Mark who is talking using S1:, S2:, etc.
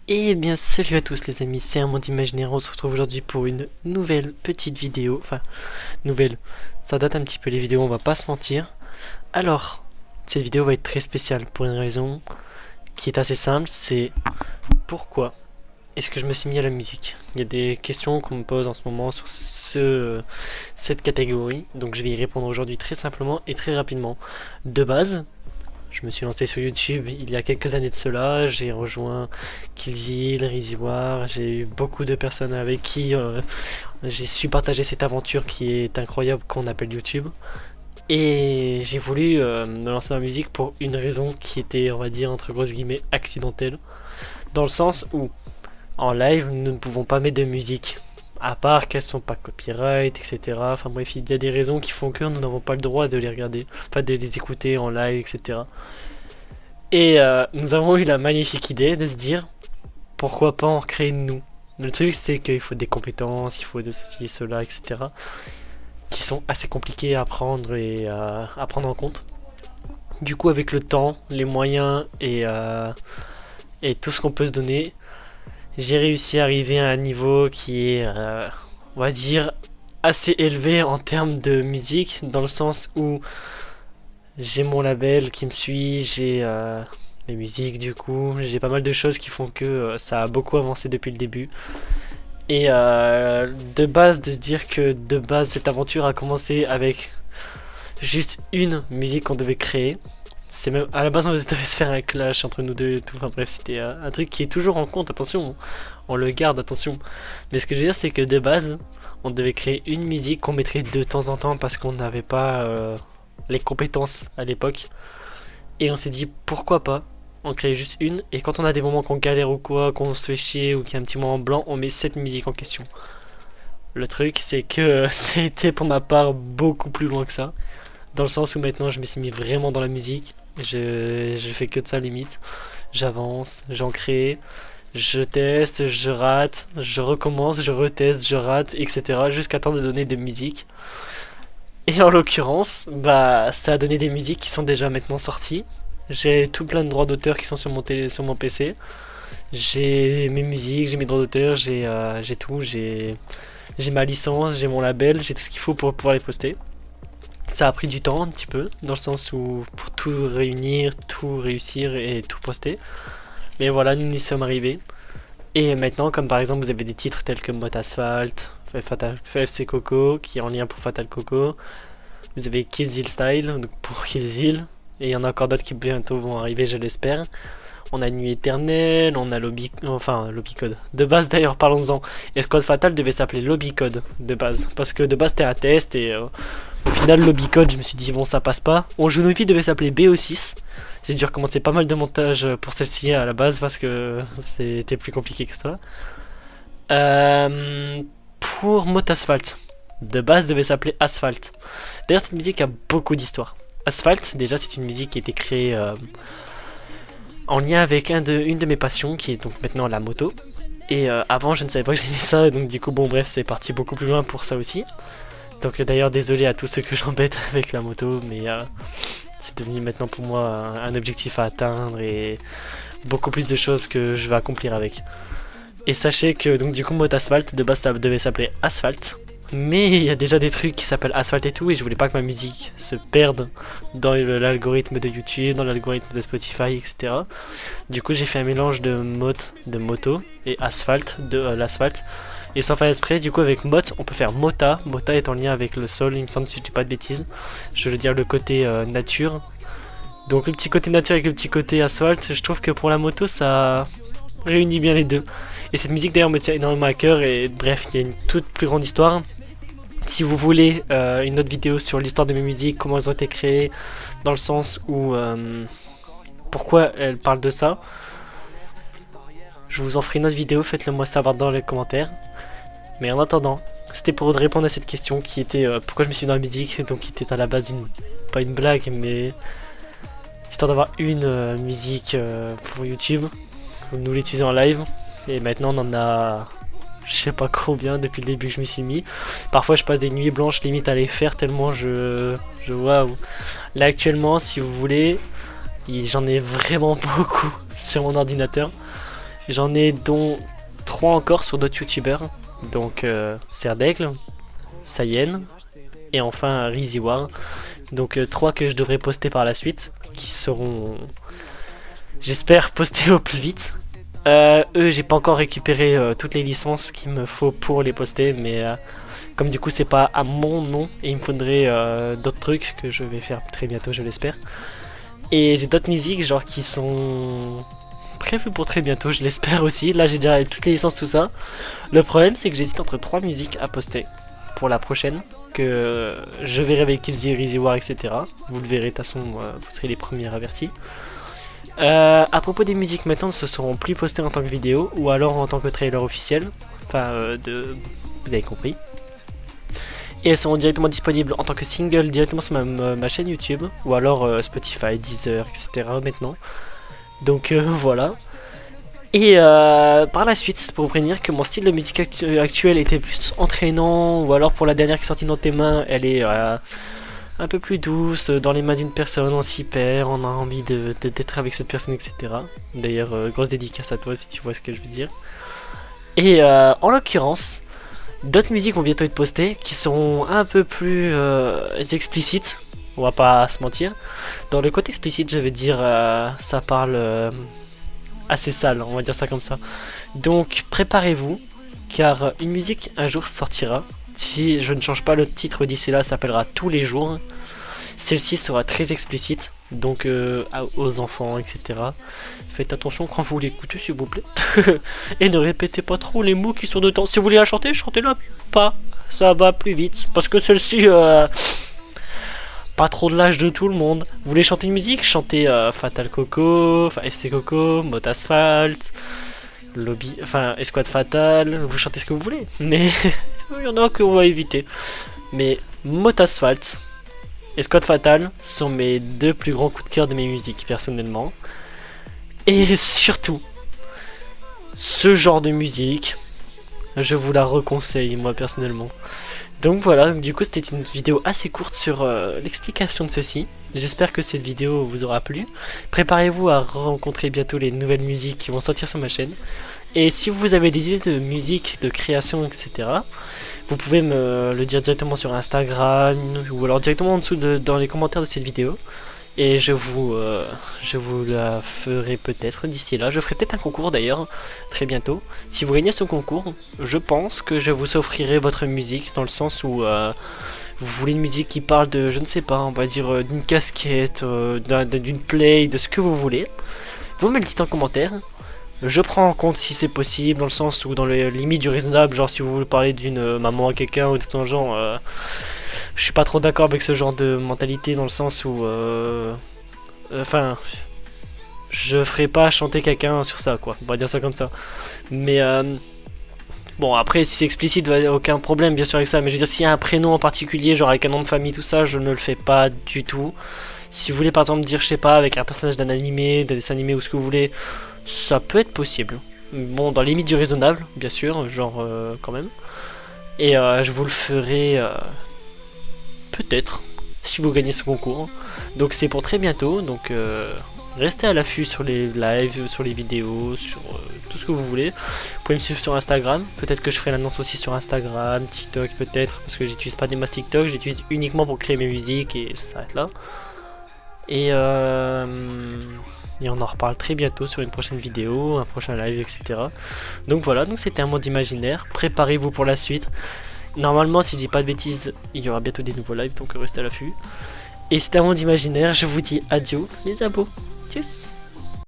S1: Et bien salut à tous les amis, c'est un monde imaginaire, on se retrouve aujourd'hui pour une nouvelle petite vidéo, enfin nouvelle, ça date un petit peu les vidéos, on va pas se mentir. Alors, cette vidéo va être très spéciale pour une raison qui est assez simple, c'est pourquoi est-ce que je me suis mis à la musique. Il y a des questions qu'on me pose en ce moment sur cette catégorie, donc je vais y répondre aujourd'hui très simplement et très rapidement. De base, je me suis lancé sur YouTube il y a quelques années de cela, j'ai rejoint Killzil, Riziwar, j'ai eu beaucoup de personnes avec qui j'ai su partager cette aventure qui est incroyable qu'on appelle YouTube. Et j'ai voulu me lancer dans la musique pour une raison qui était, on va dire, entre grosses guillemets, accidentelle. Dans le sens où, en live, nous ne pouvons pas mettre de musique. À part qu'elles sont pas copyright, etc. Enfin bref, il y a des raisons qui font que nous n'avons pas le droit de les regarder, enfin de les écouter en live, etc. Et nous avons eu la magnifique idée de se dire pourquoi pas en créer une nous. Le truc c'est qu'il faut des compétences, il faut de ceci, cela, etc. qui sont assez compliquées à apprendre et à prendre en compte. Du coup, avec le temps, les moyens et tout ce qu'on peut se donner, j'ai réussi à arriver à un niveau qui est, on va dire, assez élevé en termes de musique, dans le sens où j'ai mon label qui me suit, j'ai les musiques du coup, j'ai pas mal de choses qui font que ça a beaucoup avancé depuis le début. Et de base, de se dire que de base cette aventure a commencé avec juste une musique qu'on devait créer. C'est même à la base on devait se faire un clash entre nous deux et tout. Enfin bref, c'était un truc qui est toujours en compte. Attention, on le garde, attention. Mais ce que je veux dire, c'est que de base, on devait créer une musique qu'on mettrait de temps en temps parce qu'on n'avait pas les compétences à l'époque. Et on s'est dit pourquoi pas on crée juste une. Et quand on a des moments qu'on galère ou quoi, qu'on se fait chier ou qu'il y a un petit moment blanc, on met cette musique en question. Le truc, c'est que ça a été pour ma part beaucoup plus loin que ça. Dans le sens où maintenant je me suis mis vraiment dans la musique. Je fais que de ça limite. J'avance, j'en crée, je teste, je rate, je recommence, je reteste, je rate, etc. Jusqu'à temps de donner des musiques. Et en l'occurrence, bah ça a donné des musiques qui sont déjà maintenant sorties. J'ai tout plein de droits d'auteur qui sont sur sur mon PC. J'ai mes musiques, j'ai mes droits d'auteur, j'ai tout, j'ai ma licence, j'ai mon label, j'ai tout ce qu'il faut pour pouvoir les poster. Ça a pris du temps un petit peu, dans le sens où pour tout réunir, tout réussir et tout poster. Mais voilà, nous y sommes arrivés. Et maintenant, comme par exemple, vous avez des titres tels que Mode Asphalt, FFC Coco, qui est en lien pour Fatal Coco. Vous avez Killzil Style, donc pour Killzil. Et il y en a encore d'autres qui bientôt vont arriver, je l'espère. On a Nuit Éternelle, on a Lobby Code. De base d'ailleurs, parlons-en. Escouade Fatal devait s'appeler Lobby Code, de base. Parce que de base c'était un test et au final Lobby Code, je me suis dit bon ça passe pas. On joue Novi devait s'appeler BO6. J'ai dû recommencer pas mal de montage pour celle-ci à la base parce que c'était plus compliqué que ça. Pour Mot Asphalt, de base devait s'appeler Asphalt. D'ailleurs cette musique a beaucoup d'histoire. Asphalt, déjà c'est une musique qui a été créée en lien avec une de mes passions qui est donc maintenant la moto. Et avant je ne savais pas que j'aimais ça, donc du coup bon bref c'est parti beaucoup plus loin pour ça aussi. Donc d'ailleurs désolé à tous ceux que j'embête avec la moto, mais c'est devenu maintenant pour moi un objectif à atteindre et beaucoup plus de choses que je vais accomplir avec. Et sachez que donc du coup Mode Asphalt, de base ça devait s'appeler Asphalt. Mais il y a déjà des trucs qui s'appellent Asphalt et tout, et je voulais pas que ma musique se perde dans l'algorithme de YouTube, dans l'algorithme de Spotify, etc. Du coup, j'ai fait un mélange de moto et asphalte, de l'asphalte. Et sans faire esprit, du coup, avec mot, on peut faire mota. Mota est en lien avec le sol, il me semble, si je dis pas de bêtises. Je veux dire le côté nature. Donc, le petit côté nature avec le petit côté asphalte, je trouve que pour la moto, ça réunit bien les deux. Et cette musique d'ailleurs me tient énormément à cœur, et bref, il y a une toute plus grande histoire. Si vous voulez une autre vidéo sur l'histoire de mes musiques, comment elles ont été créées, dans le sens où pourquoi elles parlent de ça, je vous en ferai une autre vidéo, faites-le moi savoir dans les commentaires. Mais en attendant, c'était pour répondre à cette question qui était pourquoi je me suis mis dans la musique, donc qui était à la base pas une blague, mais histoire d'avoir une musique pour YouTube, nous l'utiliser en live, et maintenant on en a je sais pas combien depuis le début que je m'y suis mis. Parfois je passe des nuits blanches limite à les faire tellement waouh. Là actuellement si vous voulez, j'en ai vraiment beaucoup sur mon ordinateur. J'en ai dont 3 encore sur d'autres youtubeurs. Donc Serdaigle, Sayen et enfin Riziwar. Donc 3 que je devrais poster par la suite, qui seront, j'espère, postés au plus vite. Eux, j'ai pas encore récupéré toutes les licences qu'il me faut pour les poster, mais comme du coup c'est pas à mon nom, et il me faudrait d'autres trucs que je vais faire très bientôt, je l'espère. Et j'ai d'autres musiques genre qui sont prévues pour très bientôt, je l'espère aussi. Là j'ai déjà toutes les licences, tout ça. Le problème c'est que j'hésite entre 3 musiques à poster pour la prochaine, que je verrai avec Killzy, Riziwar, etc. Vous le verrez, de toute façon, vous serez les premiers avertis. À propos des musiques maintenant, ne se seront plus postées en tant que vidéo ou alors en tant que trailer officiel. Enfin, vous avez compris. Et elles seront directement disponibles en tant que single directement sur ma chaîne YouTube ou alors Spotify, Deezer, etc. maintenant. Donc voilà. Et par la suite, c'est pour vous prévenir que mon style de musique actuel était plus entraînant, ou alors pour la dernière qui est sortie dans tes mains, elle est un peu plus douce, dans les mains d'une personne, on s'y perd, on a envie d'être avec cette personne, etc. D'ailleurs, grosse dédicace à toi si tu vois ce que je veux dire. Et en l'occurrence, d'autres musiques vont bientôt être postées qui seront un peu plus explicites, on va pas se mentir. Dans le côté explicite, je vais dire, ça parle assez sale, on va dire ça comme ça. Donc préparez-vous, car une musique un jour sortira. Si je ne change pas le titre d'ici là, ça s'appellera Tous les jours. Celle-ci sera très explicite, donc aux enfants, etc. Faites attention quand vous l'écoutez, s'il vous plaît. Et ne répétez pas trop les mots qui sont dedans. Si vous voulez la chanter, chantez-la pas. Ça va plus vite, parce que celle-ci... pas trop de l'âge de tout le monde. Vous voulez chanter une musique? Chantez Fatal Coco, enfin FC Coco, Mode Asphalt, Lobby, enfin Escouade Fatal, vous chantez ce que vous voulez. Mais il y en a qu'on va éviter. Mais Mode Asphalt, Escouade Fatal sont mes 2 plus grands coups de cœur de mes musiques personnellement. Et surtout, ce genre de musique, je vous la reconseille moi personnellement. Donc voilà, du coup c'était une vidéo assez courte sur l'explication de ceci. J'espère que cette vidéo vous aura plu. Préparez-vous à rencontrer bientôt les nouvelles musiques qui vont sortir sur ma chaîne. Et si vous avez des idées de musique, de création, etc., vous pouvez me le dire directement sur Instagram ou alors directement en dessous dans les commentaires de cette vidéo. Et je vous la ferai peut-être d'ici là. Je ferai peut-être un concours d'ailleurs, très bientôt. Si vous gagnez ce concours, je pense que je vous offrirai votre musique, dans le sens où vous voulez une musique qui parle de, je ne sais pas, on va dire d'une casquette, d'une play, de ce que vous voulez. Vous me le dites en commentaire. Je prends en compte si c'est possible, dans le sens où dans les limites du raisonnable, genre si vous voulez parler d'une maman à quelqu'un ou de tout genre... je suis pas trop d'accord avec ce genre de mentalité, dans le sens où enfin je ferai pas chanter quelqu'un sur ça, quoi, on va dire ça comme ça. Mais bon, après si c'est explicite, aucun problème bien sûr avec ça, mais je veux dire s'il y a un prénom en particulier, genre avec un nom de famille, tout ça, je ne le fais pas du tout. Si vous voulez par exemple dire, je sais pas, avec un personnage d'un animé, d'un dessin animé ou ce que vous voulez, ça peut être possible. Bon, dans les limites du raisonnable, bien sûr, genre quand même. Et je vous le ferai peut-être si vous gagnez ce concours. Donc c'est pour très bientôt, donc restez à l'affût sur les lives, sur les vidéos, sur tout ce que vous voulez. Vous pouvez me suivre sur Instagram, peut-être que je ferai l'annonce aussi sur Instagram, TikTok peut-être, parce que j'utilise pas des masses TikTok, j'utilise uniquement pour créer mes musiques et ça s'arrête là. Et on en reparle très bientôt sur une prochaine vidéo, un prochain live, etc. Donc voilà, donc c'était un monde imaginaire, préparez-vous pour la suite. Normalement, si je dis pas de bêtises, il y aura bientôt des nouveaux lives, donc restez à l'affût. Et c'était un monde imaginaire, je vous dis adieu les abos. Tchuss.